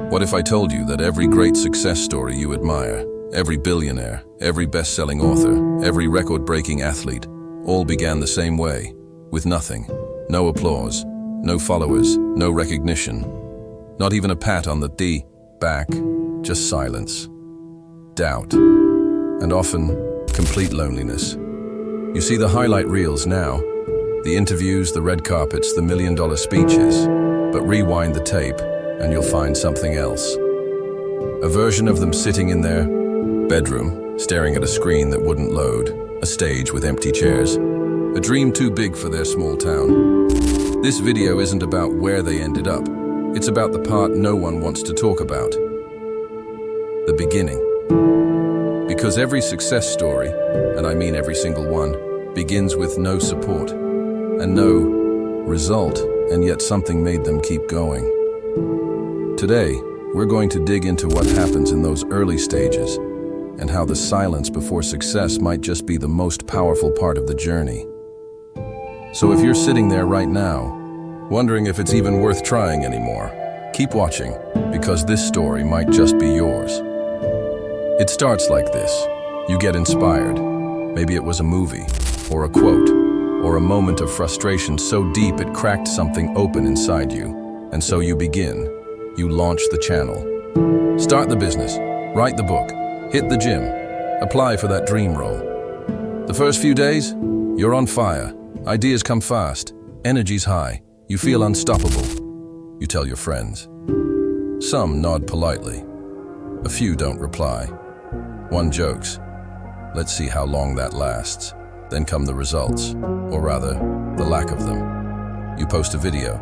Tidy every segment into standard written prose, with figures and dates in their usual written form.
What if I told you that every great success story you admire, every billionaire, every best-selling author, every record-breaking athlete, all began the same way, with nothing, no applause, no followers, no recognition, not even a pat on the back, just silence, doubt, and often complete loneliness. You see the highlight reels now, the interviews, the red carpets, the million-dollar speeches, but rewind the tape and you'll find something else. A version of them sitting in their bedroom, staring at a screen that wouldn't load, a stage with empty chairs, a dream too big for their small town. This video isn't about where they ended up. It's about the part no one wants to talk about. The beginning. Because every success story, and I mean every single one, begins with no support and no result, and yet something made them keep going. Today, we're going to dig into what happens in those early stages and how the silence before success might just be the most powerful part of the journey. So if you're sitting there right now, wondering if it's even worth trying anymore, keep watching, because this story might just be yours. It starts like this. You get inspired. Maybe it was a movie, or a quote, or a moment of frustration so deep it cracked something open inside you. And so you begin. You launch the channel. Start the business, write the book, hit the gym, apply for that dream role. The first few days, you're on fire. Ideas come fast, energy's high, you feel unstoppable. You tell your friends. Some nod politely. A few don't reply. One jokes. Let's see how long that lasts. Then come the results, or rather, the lack of them. You post a video,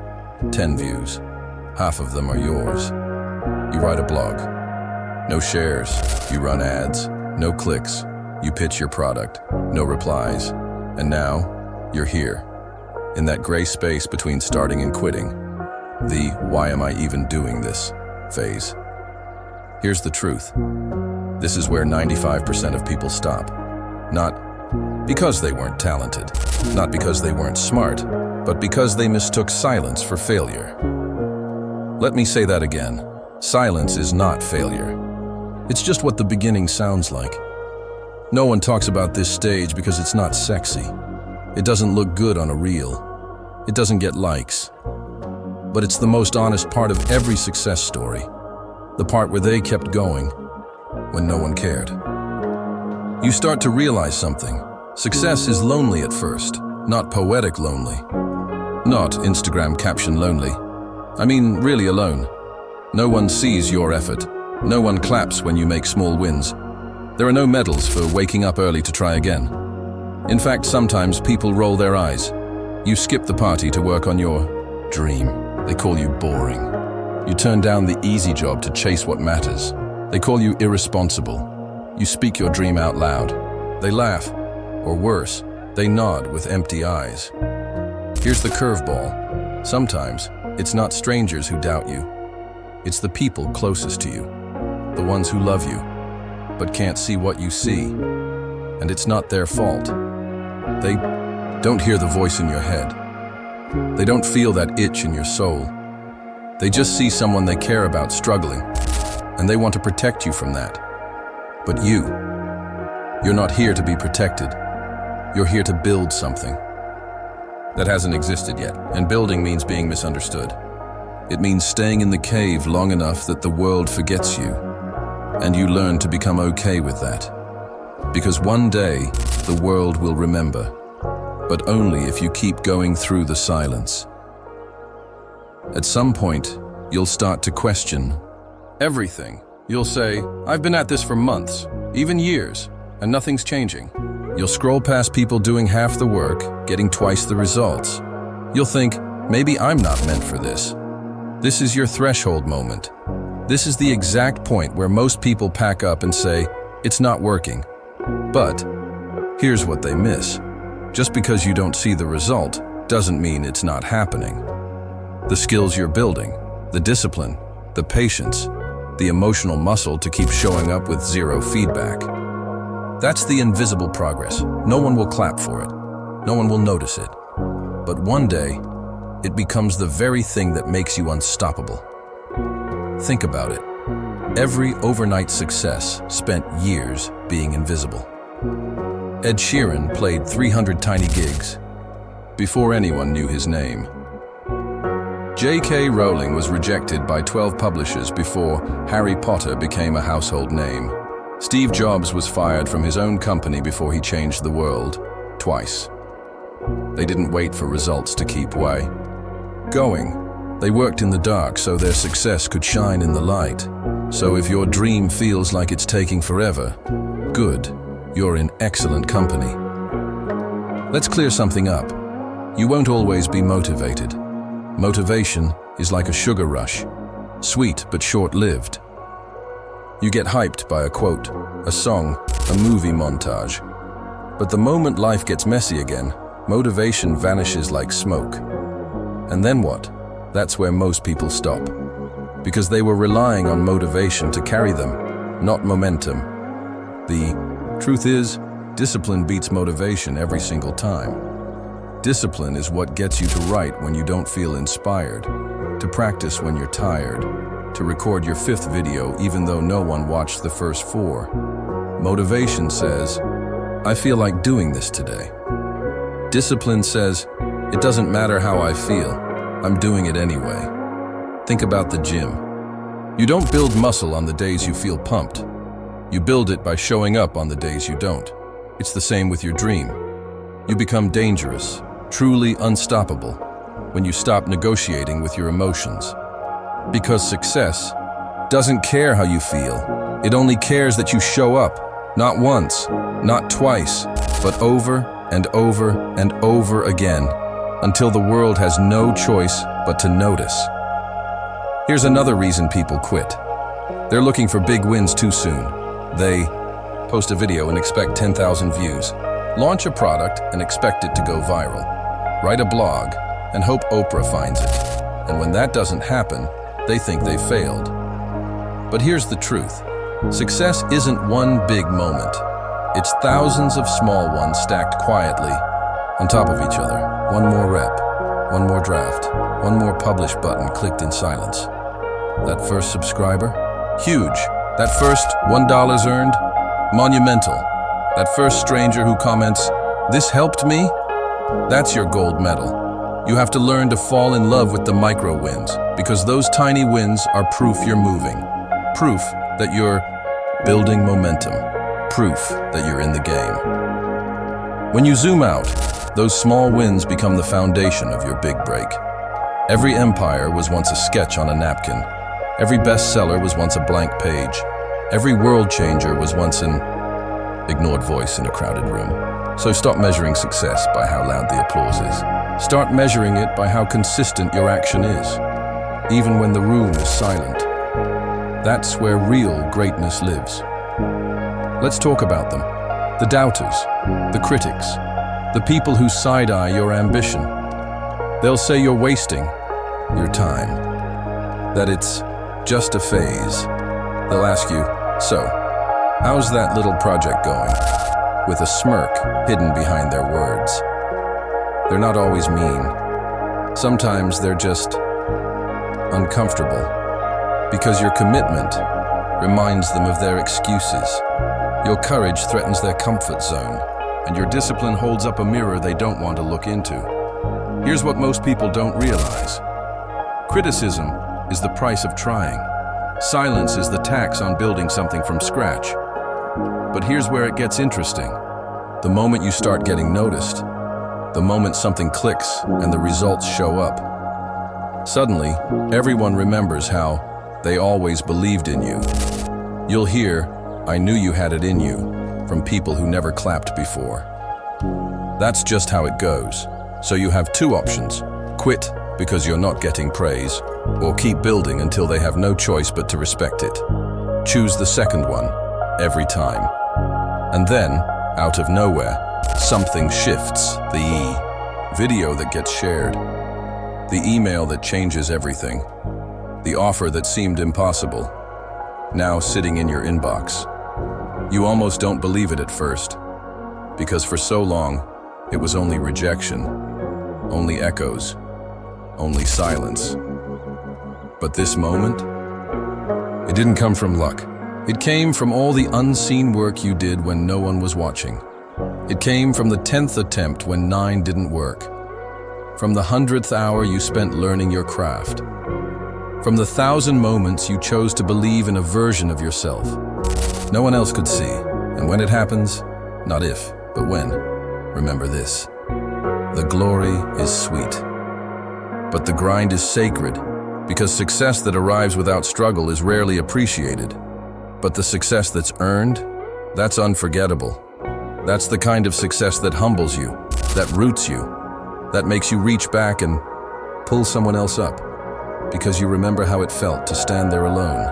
10 views. Half of them are yours. You write a blog. No shares. You run ads. No clicks. You pitch your product. No replies. And now, you're here. In that gray space between starting and quitting. The "why am I even doing this" phase. Here's the truth. This is where 95% of people stop. Not because they weren't talented, not because they weren't smart, but because they mistook silence for failure. Let me say that again. Silence is not failure. It's just what the beginning sounds like. No one talks about this stage because it's not sexy. It doesn't look good on a reel. It doesn't get likes. But it's the most honest part of every success story. The part where they kept going when no one cared. You start to realize something. Success is lonely at first, not poetic lonely. Not Instagram caption lonely. I mean, really alone. No one sees your effort. No one claps when you make small wins. There are no medals for waking up early to try again. In fact, sometimes people roll their eyes. You skip the party to work on your dream. They call you boring. You turn down the easy job to chase what matters. They call you irresponsible. You speak your dream out loud. They laugh, or worse, they nod with empty eyes. Here's the curveball. Sometimes, it's not strangers who doubt you. It's the people closest to you, the ones who love you, but can't see what you see. And it's not their fault. They don't hear the voice in your head. They don't feel that itch in your soul. They just see someone they care about struggling, and they want to protect you from that. But you're not here to be protected. You're here to build something that hasn't existed yet, and building means being misunderstood. It means staying in the cave long enough that the world forgets you, and you learn to become okay with that. Because one day, the world will remember, but only if you keep going through the silence. At some point, you'll start to question everything. You'll say, I've been at this for months, even years, and nothing's changing. You'll scroll past people doing half the work, getting twice the results. You'll think, maybe I'm not meant for this. This is your threshold moment. This is the exact point where most people pack up and say, it's not working. But here's what they miss. Just because you don't see the result doesn't mean it's not happening. The skills you're building, the discipline, the patience, the emotional muscle to keep showing up with zero feedback. That's the invisible progress. No one will clap for it. No one will notice it. But one day, it becomes the very thing that makes you unstoppable. Think about it. Every overnight success spent years being invisible. Ed Sheeran played 300 tiny gigs before anyone knew his name. J.K. Rowling was rejected by 12 publishers before Harry Potter became a household name. Steve Jobs was fired from his own company before he changed the world, twice. They didn't wait for results to keep going. They worked in the dark so their success could shine in the light. So if your dream feels like it's taking forever, good, you're in excellent company. Let's clear something up. You won't always be motivated. Motivation is like a sugar rush, sweet but short-lived. You get hyped by a quote, a song, a movie montage. But the moment life gets messy again, motivation vanishes like smoke. And then what? That's where most people stop. Because they were relying on motivation to carry them, not momentum. The truth is, discipline beats motivation every single time. Discipline is what gets you to write when you don't feel inspired, to practice when you're tired, to record your 5th video even though no one watched the first 4. Motivation says, I feel like doing this today. Discipline says, it doesn't matter how I feel, I'm doing it anyway. Think about the gym. You don't build muscle on the days you feel pumped. You build it by showing up on the days you don't. It's the same with your dream. You become dangerous, truly unstoppable, when you stop negotiating with your emotions. Because success doesn't care how you feel. It only cares that you show up, not once, not twice, but over and over and over again, until the world has no choice but to notice. Here's another reason people quit. They're looking for big wins too soon. They post a video and expect 10,000 views, launch a product and expect it to go viral, write a blog and hope Oprah finds it. And when that doesn't happen, they think they failed. But here's the truth. Success isn't one big moment. It's thousands of small ones stacked quietly on top of each other. One more rep, one more draft, one more publish button clicked in silence. That first subscriber? Huge. That first $1 earned? Monumental. That first stranger who comments, "This helped me?" That's your gold medal. You have to learn to fall in love with the micro wins, because those tiny wins are proof you're moving. Proof that you're building momentum. Proof that you're in the game. When you zoom out, those small wins become the foundation of your big break. Every empire was once a sketch on a napkin. Every bestseller was once a blank page. Every world changer was once an ignored voice in a crowded room. So stop measuring success by how loud the applause is. Start measuring it by how consistent your action is, even when the room is silent. That's where real greatness lives. Let's talk about them. The doubters, the critics, the people who side-eye your ambition. They'll say you're wasting your time, that it's just a phase. They'll ask you, so, how's that little project going? With a smirk hidden behind their words. They're not always mean. Sometimes they're just uncomfortable, because your commitment reminds them of their excuses. Your courage threatens their comfort zone, and your discipline holds up a mirror they don't want to look into. Here's what most people don't realize. Criticism is the price of trying. Silence is the tax on building something from scratch. But here's where it gets interesting. The moment you start getting noticed, the moment something clicks and the results show up, suddenly everyone remembers how they always believed in you. You'll hear, "I knew you had it in you," from people who never clapped before. That's just how it goes. So you have two options: quit because you're not getting praise, or keep building until they have no choice but to respect it. Choose the second one, every time. And then, out of nowhere, something shifts. The video that gets shared, the email that changes everything, the offer that seemed impossible, now sitting in your inbox. You almost don't believe it at first, because for so long, it was only rejection, only echoes, only silence. But this moment, didn't come from luck. It came from all the unseen work you did when no one was watching. It came from the 10th attempt when 9 didn't work. From the 100th hour you spent learning your craft. From the 1,000 moments you chose to believe in a version of yourself no one else could see. And when it happens, not if, but when, remember this. The glory is sweet, but the grind is sacred, because success that arrives without struggle is rarely appreciated. But the success that's earned, that's unforgettable. That's the kind of success that humbles you, that roots you, that makes you reach back and pull someone else up, because you remember how it felt to stand there alone.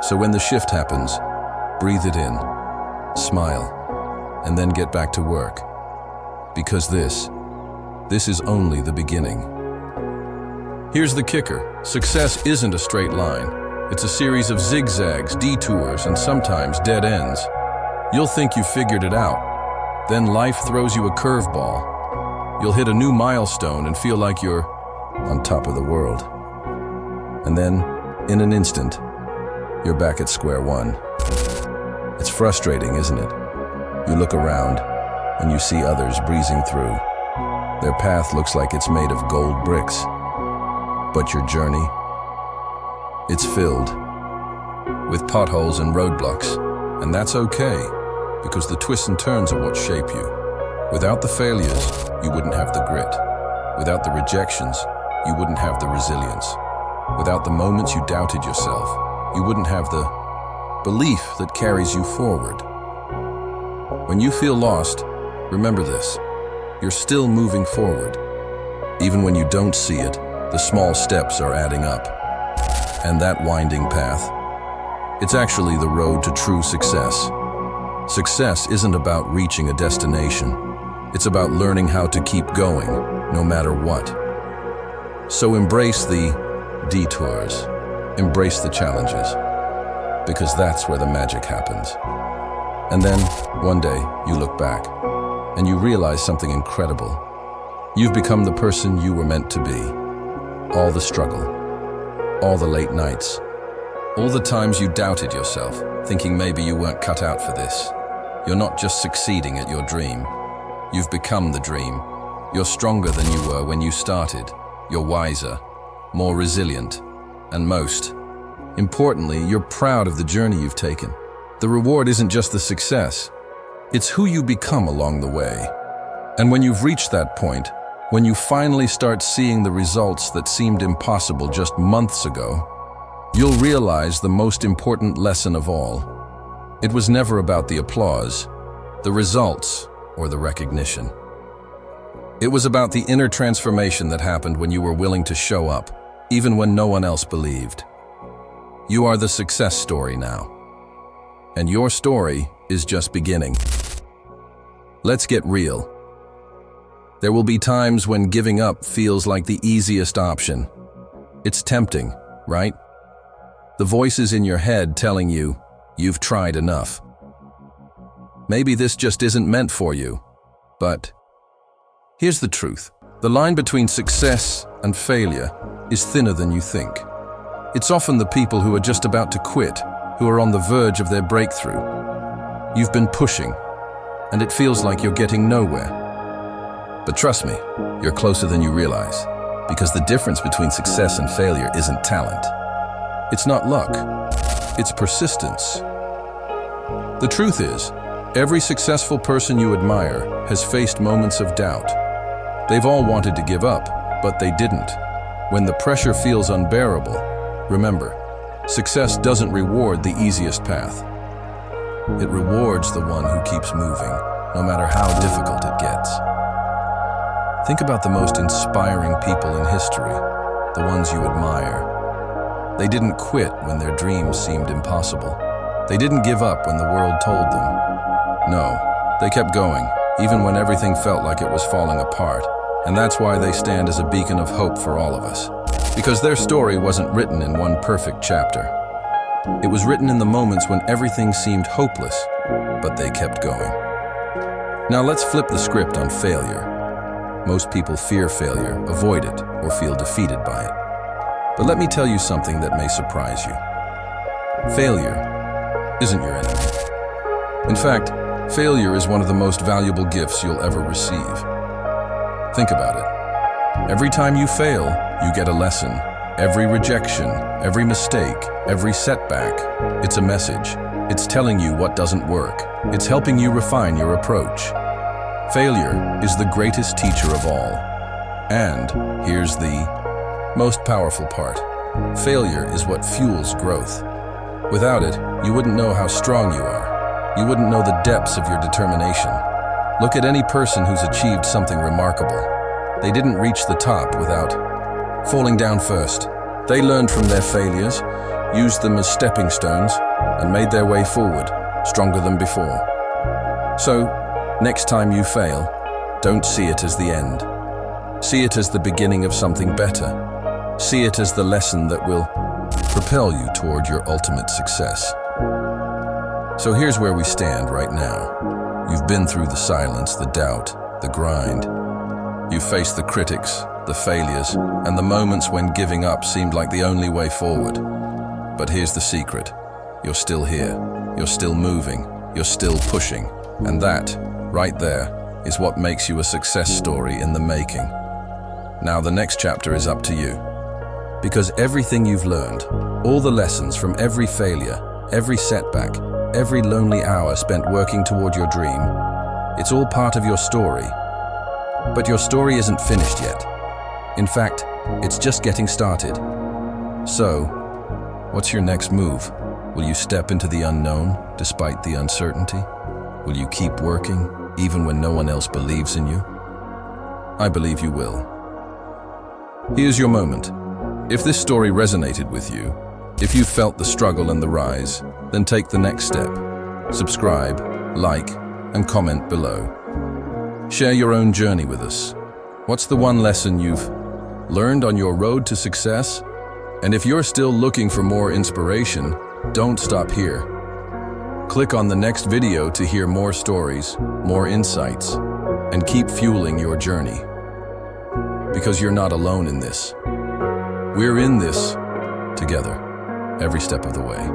So when the shift happens, breathe it in, smile, and then get back to work. Because this is only the beginning. Here's the kicker. Success isn't a straight line. It's a series of zigzags, detours, and sometimes dead ends. You'll think you figured it out. Then life throws you a curveball. You'll hit a new milestone and feel like you're on top of the world. And then, in an instant, you're back at square one. It's frustrating, isn't it? You look around and you see others breezing through. Their path looks like it's made of gold bricks. But your journey, it's filled with potholes and roadblocks. And that's okay, because the twists and turns are what shape you. Without the failures, you wouldn't have the grit. Without the rejections, you wouldn't have the resilience. Without the moments you doubted yourself, you wouldn't have the belief that carries you forward. When you feel lost, remember this. You're still moving forward. Even when you don't see it, the small steps are adding up. And that winding path, it's actually the road to true success. Success isn't about reaching a destination. It's about learning how to keep going, no matter what. So embrace the detours. Embrace the challenges. Because that's where the magic happens. And then, one day, you look back, and you realize something incredible. You've become the person you were meant to be. All the struggle, all the late nights, all the times you doubted yourself, thinking maybe you weren't cut out for this. You're not just succeeding at your dream. You've become the dream. You're stronger than you were when you started. You're wiser, more resilient, and most importantly, you're proud of the journey you've taken. The reward isn't just the success. It's who you become along the way. And when you've reached that point, when you finally start seeing the results that seemed impossible just months ago, you'll realize the most important lesson of all. It was never about the applause, the results, or the recognition. It was about the inner transformation that happened when you were willing to show up, even when no one else believed. You are the success story now. And your story is just beginning. Let's get real. There will be times when giving up feels like the easiest option. It's tempting, right? The voices in your head telling you, you've tried enough. Maybe this just isn't meant for you. But here's the truth. The line between success and failure is thinner than you think. It's often the people who are just about to quit, who are on the verge of their breakthrough. You've been pushing, and it feels like you're getting nowhere. But trust me, you're closer than you realize, because the difference between success and failure isn't talent. It's not luck, it's persistence. The truth is, every successful person you admire has faced moments of doubt. They've all wanted to give up, but they didn't. When the pressure feels unbearable, remember, success doesn't reward the easiest path. It rewards the one who keeps moving, no matter how difficult it gets. Think about the most inspiring people in history, the ones you admire. They didn't quit when their dreams seemed impossible. They didn't give up when the world told them. No, they kept going, even when everything felt like it was falling apart. And that's why they stand as a beacon of hope for all of us. Because their story wasn't written in one perfect chapter. It was written in the moments when everything seemed hopeless, but they kept going. Now let's flip the script on failure. Most people fear failure, avoid it, or feel defeated by it. But let me tell you something that may surprise you. Failure isn't your enemy. In fact, failure is one of the most valuable gifts you'll ever receive. Think about it. Every time you fail, you get a lesson. Every rejection, every mistake, every setback, it's a message. It's telling you what doesn't work. It's helping you refine your approach. Failure is the greatest teacher of all. And here's the most powerful part. Failure is what fuels growth. Without it, you wouldn't know how strong you are. You wouldn't know the depths of your determination. Look at any person who's achieved something remarkable. They didn't reach the top without falling down first. They learned from their failures, used them as stepping stones, and made their way forward, stronger than before. So, next time you fail, don't see it as the end. See it as the beginning of something better. See it as the lesson that will propel you toward your ultimate success. So here's where we stand right now. You've been through the silence, the doubt, the grind. You've faced the critics, the failures, and the moments when giving up seemed like the only way forward. But here's the secret. You're still here. You're still moving. You're still pushing. And that, right there, is what makes you a success story in the making. Now the next chapter is up to you. Because everything you've learned, all the lessons from every failure, every setback, every lonely hour spent working toward your dream, it's all part of your story. But your story isn't finished yet. In fact, it's just getting started. So, what's your next move? Will you step into the unknown despite the uncertainty? Will you keep working even when no one else believes in you? I believe you will. Here's your moment. If this story resonated with you, if you felt the struggle and the rise, then take the next step. Subscribe, like, and comment below. Share your own journey with us. What's the one lesson you've learned on your road to success? And if you're still looking for more inspiration, don't stop here. Click on the next video to hear more stories, more insights, and keep fueling your journey. Because you're not alone in this. We're in this together, every step of the way.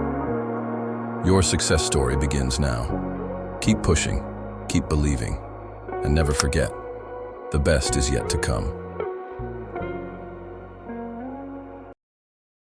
Your success story begins now. Keep pushing, keep believing, and never forget, the best is yet to come.